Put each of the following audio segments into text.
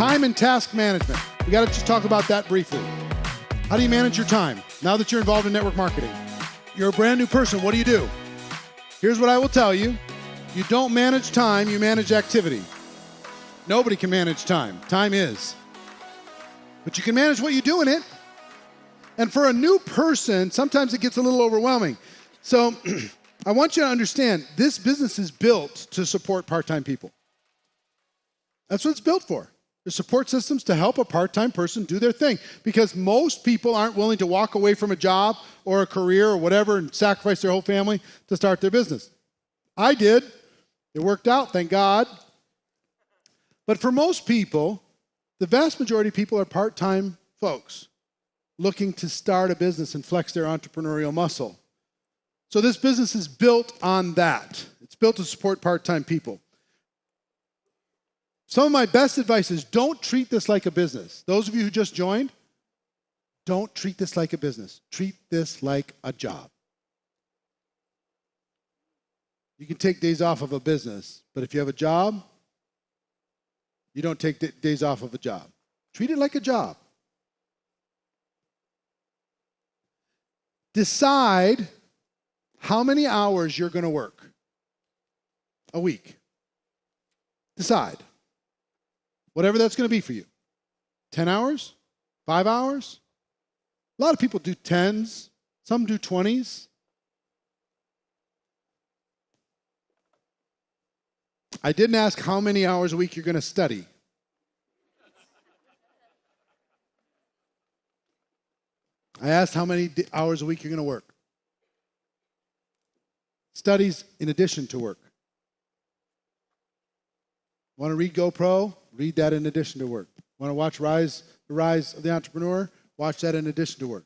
Time and task management. We got to just talk about that briefly. How do you manage your time now that you're involved in network marketing? You're a brand new person. What do? Here's what I will tell you. You don't manage time, you manage activity. Nobody can manage time. Time is. But you can manage what you do in it. And for a new person, sometimes it gets a little overwhelming. So I want you to understand, this business is built to support part-time people. That's what it's built for. There's support systems to help a part-time person do their thing, because most people aren't willing to walk away from a job or a career or whatever and sacrifice their whole family to start their business. I did. It worked out, thank God. But for most people, the vast majority of people are part-time folks looking to start a business and flex their entrepreneurial muscle. So this business is built on that. It's built to support part-time people. Some of my best advice is don't treat this like a business. Those of you who just joined, don't treat this like a business. Treat this like a job. You can take days off of a business, but if you have a job, you don't take days off of a job. Treat it like a job. Decide how many hours you're going to work a week. Decide. Whatever that's going to be for you. 10 hours? 5 hours? A lot of people do 10s. Some do 20s. I didn't ask how many hours a week you're going to study. I asked how many hours a week you're going to work. Studies in addition to work. Want to read GoPro? Read that in addition to work. Want to watch The Rise of the Entrepreneur? Watch that in addition to work.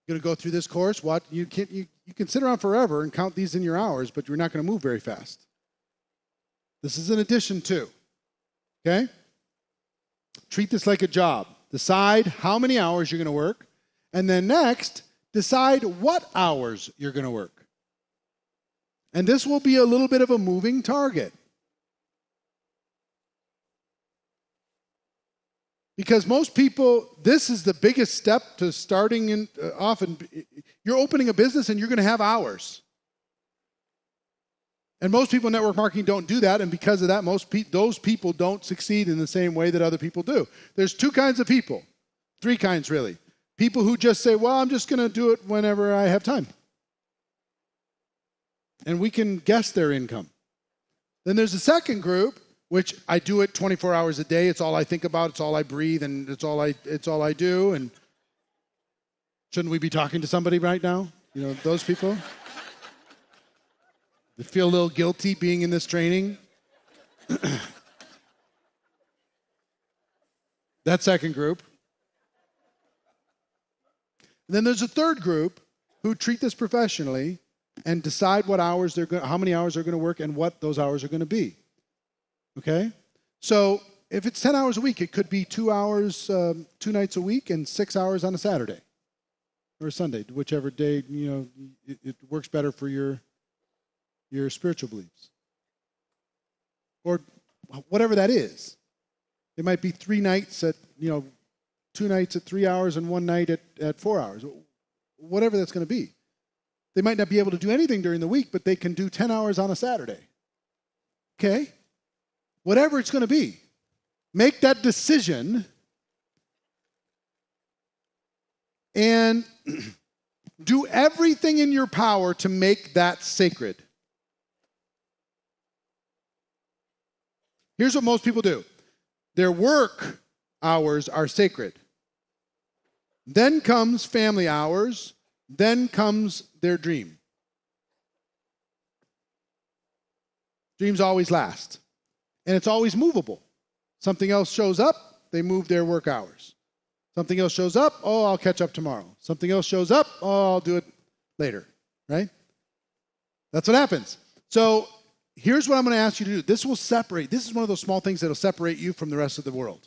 You're going to go through this course? You can sit around forever and count these in your hours, but you're not going to move very fast. This is in addition to. Okay? Treat this like a job. Decide how many hours you're going to work, and then next, decide what hours you're going to work. And this will be a little bit of a moving target. Because most people, this is the biggest step to starting in, often, you're opening a business and you're going to have hours. And most people in network marketing don't do that, and because of that, those people don't succeed in the same way that other people do. There's two kinds of people, three kinds really. People who just say, well, I'm just going to do it whenever I have time. And we can guess their income. Then there's a second group, which I do it 24 hours a day. It's all I think about. It's all I breathe, and it's all I do. And shouldn't we be talking to somebody right now? You know, those people? They feel a little guilty being in this training. That second group. And then there's a third group who treat this professionally and decide how many hours they're going to work and what those hours are going to be. Okay? So if it's 10 hours a week, it could be 2 hours, 2 nights a week, and 6 hours on a Saturday or a Sunday, whichever day, it works better for your spiritual beliefs. Or whatever that is. It might be 3 nights at, 2 nights at 3 hours and 1 night at 4 hours. Whatever that's going to be. They might not be able to do anything during the week, but they can do 10 hours on a Saturday. Okay? Whatever it's going to be. Make that decision and do everything in your power to make that sacred. Here's what most people do. Their work hours are sacred. Then comes family hours. Then comes their dream. Dreams always last. And it's always movable. Something else shows up, they move their work hours. Something else shows up, I'll catch up tomorrow. Something else shows up, I'll do it later. Right? That's what happens. So here's what I'm going to ask you to do. This is one of those small things that will separate you from the rest of the world.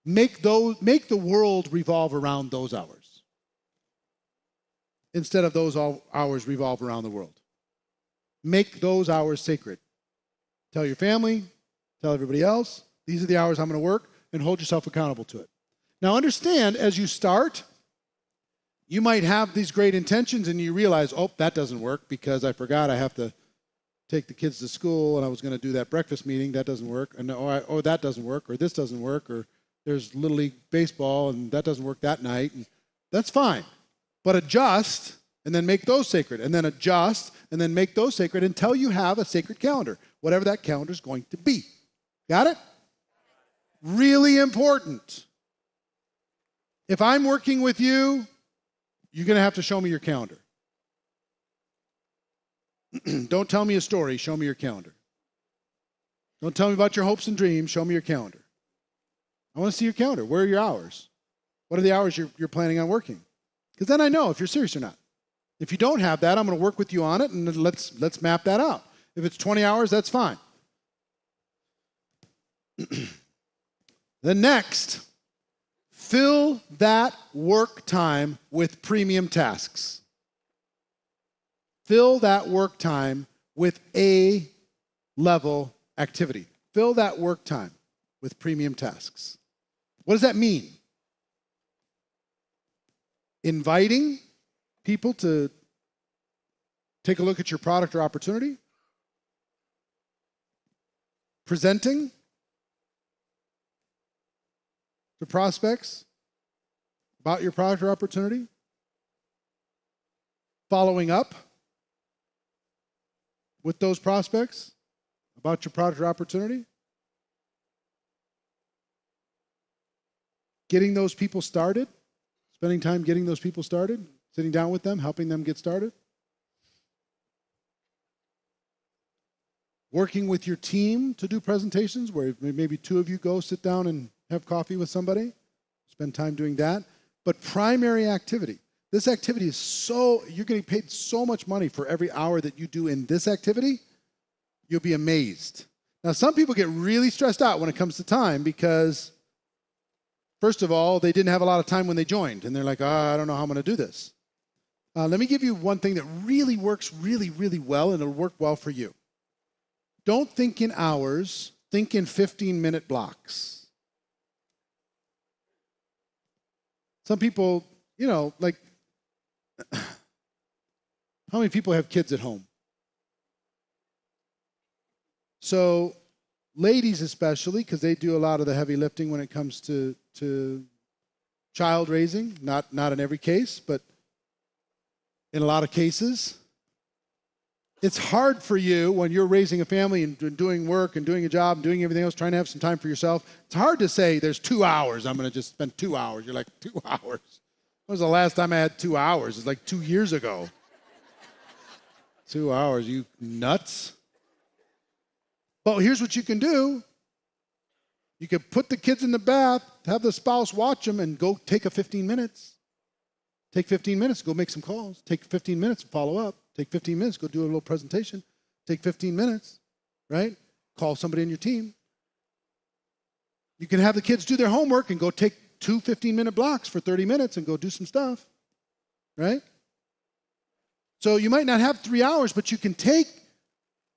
Make the world revolve around those hours. Instead of those hours revolve around the world. Make those hours sacred. Tell your family, Tell everybody else, these are the hours I'm going to work, and hold yourself accountable to it. Now understand, as you start, you might have these great intentions and you realize, oh, that doesn't work because I forgot I have to take the kids to school and I was going to do that breakfast meeting. That doesn't work. Or that doesn't work, or this doesn't work, or there's Little League baseball and that doesn't work that night. And that's fine. But adjust and then make those sacred, and then adjust and then make those sacred until you have a sacred calendar, whatever that calendar is going to be. Got it? Really important. If I'm working with you, you're going to have to show me your calendar. Don't tell me a story, show me your calendar. Don't tell me about your hopes and dreams, show me your calendar. I want to see your calendar. Where are your hours? What are the hours you're planning on working? Because then I know if you're serious or not. If you don't have that, I'm going to work with you on it, and let's map that out. If it's 20 hours, that's fine. The next, fill that work time with premium tasks. Fill that work time with A-level activity. Fill that work time with premium tasks. What does that mean? Inviting people to take a look at your product or opportunity. Presenting to prospects about your product or opportunity. Following up with those prospects about your product or opportunity. Getting those people started. Spending time getting those people started. Sitting down with them, helping them get started. Working with your team to do presentations where maybe two of you go sit down and have coffee with somebody. Spend time doing that. But primary activity. This activity is you're getting paid so much money for every hour that you do in this activity, you'll be amazed. Now, some people get really stressed out when it comes to time because, first of all, they didn't have a lot of time when they joined. And they're like, I don't know how I'm going to do this. Let me give you one thing that really works really, really well, and it'll work well for you. Don't think in hours, think in 15-minute blocks. Some people, like, how many people have kids at home? So ladies especially, because they do a lot of the heavy lifting when it comes to child raising, not in every case, but in a lot of cases. It's hard for you when you're raising a family and doing work and doing a job and doing everything else, trying to have some time for yourself. It's hard to say there's 2 hours. I'm going to just spend 2 hours. You're like, 2 hours? When was the last time I had 2 hours? It's like 2 years ago. 2 hours, you nuts? But here's what you can do. You can put the kids in the bath, have the spouse watch them, and go take a 15 minutes. Take 15 minutes, go make some calls. Take 15 minutes, follow up. Take 15 minutes, go do a little presentation. Take 15 minutes, right? Call somebody in your team. You can have the kids do their homework and go take 2 15-minute blocks for 30 minutes and go do some stuff, right? So you might not have 3 hours, but you can take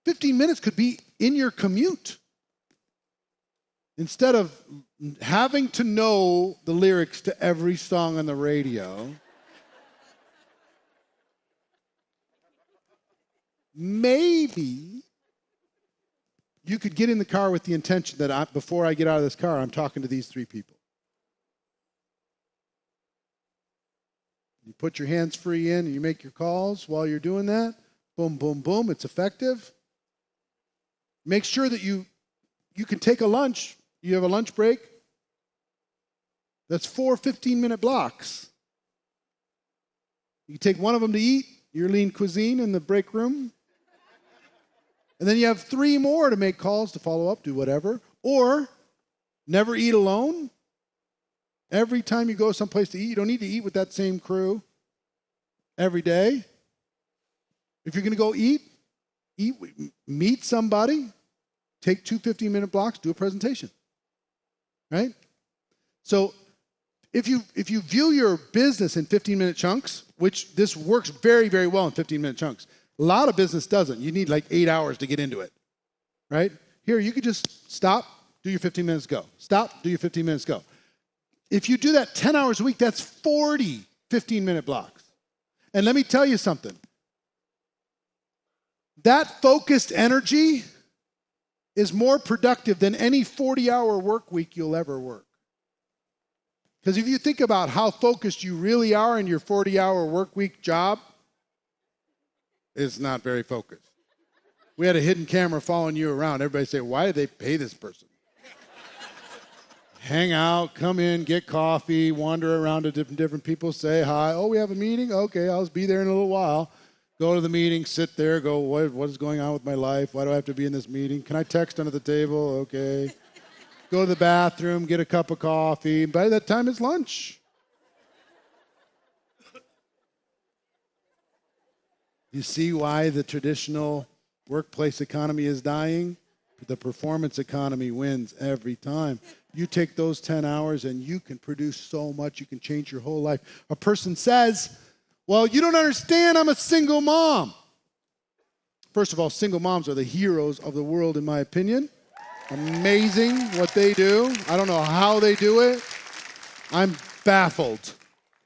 15 minutes could be in your commute. Instead of having to know the lyrics to every song on the radio, maybe you could get in the car with the intention that before I get out of this car, I'm talking to these 3 people. You put your hands free in and you make your calls while you're doing that. Boom, boom, boom. It's effective. Make sure that you can take a lunch. You have a lunch break. That's 4 15-minute blocks. You take one of them to eat, your lean cuisine in the break room. And then you have 3 more to make calls, to follow up, do whatever. Or never eat alone. Every time you go someplace to eat, you don't need to eat with that same crew every day. If you're going to go eat, meet somebody, take 2 15-minute blocks, do a presentation. Right? So if you view your business in 15-minute chunks, which this works very, very well in 15-minute chunks. A lot of business doesn't. You need like 8 hours to get into it, right? Here, you could just stop, do your 15 minutes, go. Stop, do your 15 minutes, go. If you do that 10 hours a week, that's 40 15-minute blocks. And let me tell you something. That focused energy is more productive than any 40-hour work week you'll ever work. Because if you think about how focused you really are in your 40-hour work week job, it's not very focused. We had a hidden camera following you around. Everybody say, why did they pay this person? Hang out, come in, get coffee, wander around to different people, say hi. Oh, we have a meeting? Okay, I'll be there in a little while. Go to the meeting, sit there, go, what is going on with my life? Why do I have to be in this meeting? Can I text under the table? Okay. Go to the bathroom, get a cup of coffee. By that time, it's lunch. You see why the traditional workplace economy is dying? The performance economy wins every time. You take those 10 hours and you can produce so much. You can change your whole life. A person says, well, you don't understand. I'm a single mom. First of all, single moms are the heroes of the world, in my opinion. Amazing what they do. I don't know how they do it. I'm baffled.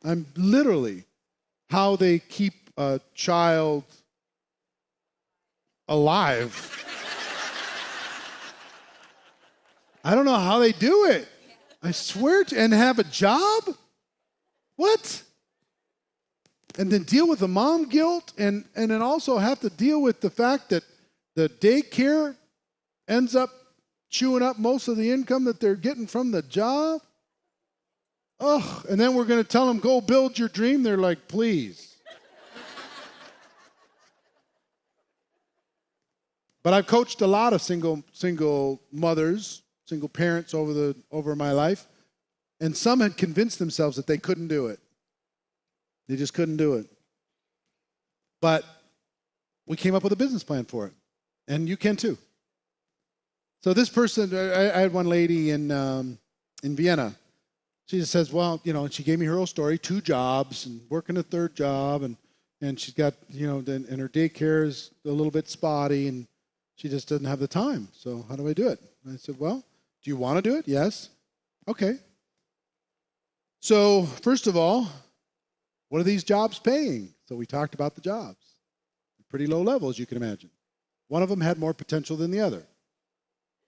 I'm literally how they keep a child alive. I don't know how they do it. I swear to, and have a job? What? And then deal with the mom guilt and then also have to deal with the fact that the daycare ends up chewing up most of the income that they're getting from the job. Ugh, and then we're going to tell them, go build your dream. They're like, please. But I've coached a lot of single mothers, single parents over my life, and some had convinced themselves that they couldn't do it. They just couldn't do it. But we came up with a business plan for it, and you can too. So this person, I had one lady in Vienna. She just says, well, she gave me her whole story, 2 jobs and working a 3rd job, and she's got, and her daycare is a little bit spotty, and she just doesn't have the time. So how do I do it? And I said, well, do you want to do it? Yes. Okay. So first of all, what are these jobs paying? So we talked about the jobs. Pretty low level, as you can imagine. One of them had more potential than the other.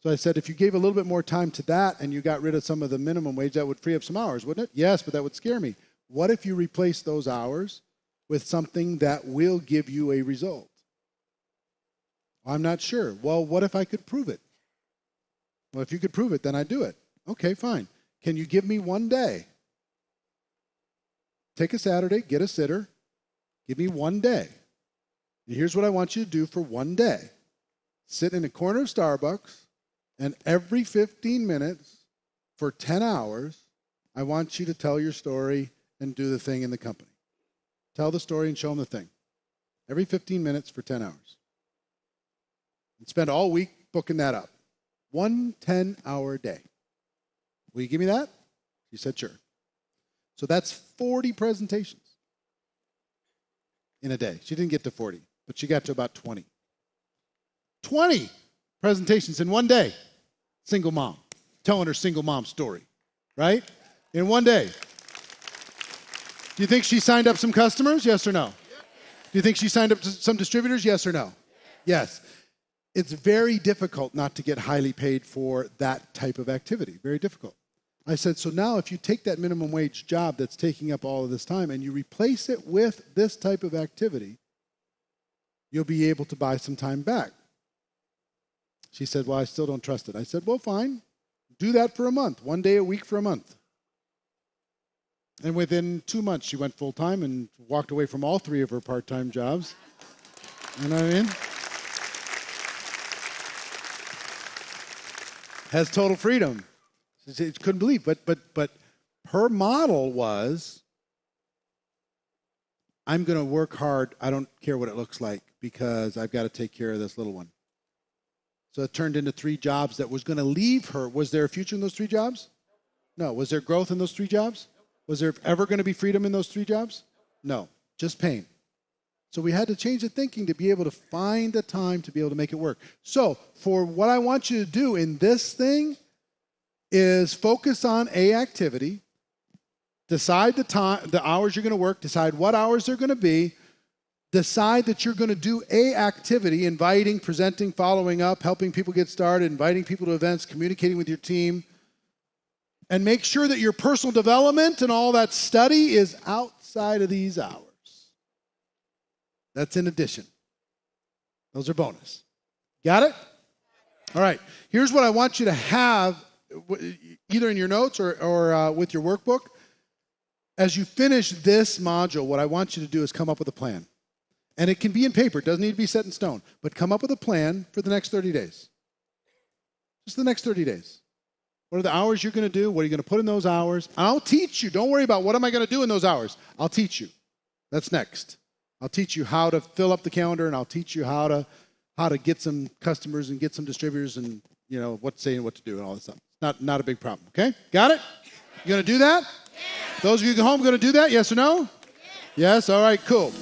So I said, if you gave a little bit more time to that and you got rid of some of the minimum wage, that would free up some hours, wouldn't it? Yes, but that would scare me. What if you replace those hours with something that will give you a result? I'm not sure. Well, what if I could prove it? Well, if you could prove it, then I'd do it. Okay, fine. Can you give me one day? Take a Saturday, get a sitter, give me one day. And here's what I want you to do for one day. Sit in a corner of Starbucks, and every 15 minutes for 10 hours, I want you to tell your story and do the thing in the company. Tell the story and show them the thing. Every 15 minutes for 10 hours. And spend all week booking that up. 1 10-hour day. Will you give me that? She said, sure. So that's 40 presentations in a day. She didn't get to 40, but she got to about 20. 20 presentations in one day. Single mom, telling her single mom story, right? In one day. Do you think she signed up some customers? Yes or no? Do you think she signed up to some distributors? Yes or no? Yes. It's very difficult not to get highly paid for that type of activity. Very difficult. I said, so now if you take that minimum wage job that's taking up all of this time and you replace it with this type of activity, you'll be able to buy some time back. She said, well, I still don't trust it. I said, well, fine. Do that for a month, 1 day a week for a month. And within 2 months, she went full-time and walked away from all 3 of her part-time jobs. You know what I mean? Has total freedom. She couldn't believe, but her model was, I'm going to work hard. I don't care what it looks like because I've got to take care of this little one. So it turned into 3 jobs that was going to leave her. Was there a future in those 3 jobs? No. Was there growth in those 3 jobs? Was there ever going to be freedom in those 3 jobs? No. Just pain. So we had to change the thinking to be able to find the time to be able to make it work. So for what I want you to do in this thing is focus on a activity, decide the time, the hours you're going to work, decide what hours they're going to be, decide that you're going to do a activity, inviting, presenting, following up, helping people get started, inviting people to events, communicating with your team, and make sure that your personal development and all that study is outside of these hours. That's in addition. Those are bonus. Got it? All right. Here's what I want you to have, either in your notes or with your workbook. As you finish this module, what I want you to do is come up with a plan. And it can be in paper. It doesn't need to be set in stone. But come up with a plan for the next 30 days. Just the next 30 days. What are the hours you're going to do? What are you going to put in those hours? I'll teach you. Don't worry about what am I going to do in those hours. I'll teach you. That's next. I'll teach you how to fill up the calendar, and I'll teach you how to get some customers and get some distributors and, you know, what to say and what to do and all that stuff. Not a big problem, okay? Got it? You going to do that? Yeah. Those of you at home going to do that, yes or no? Yeah. Yes? All right, cool.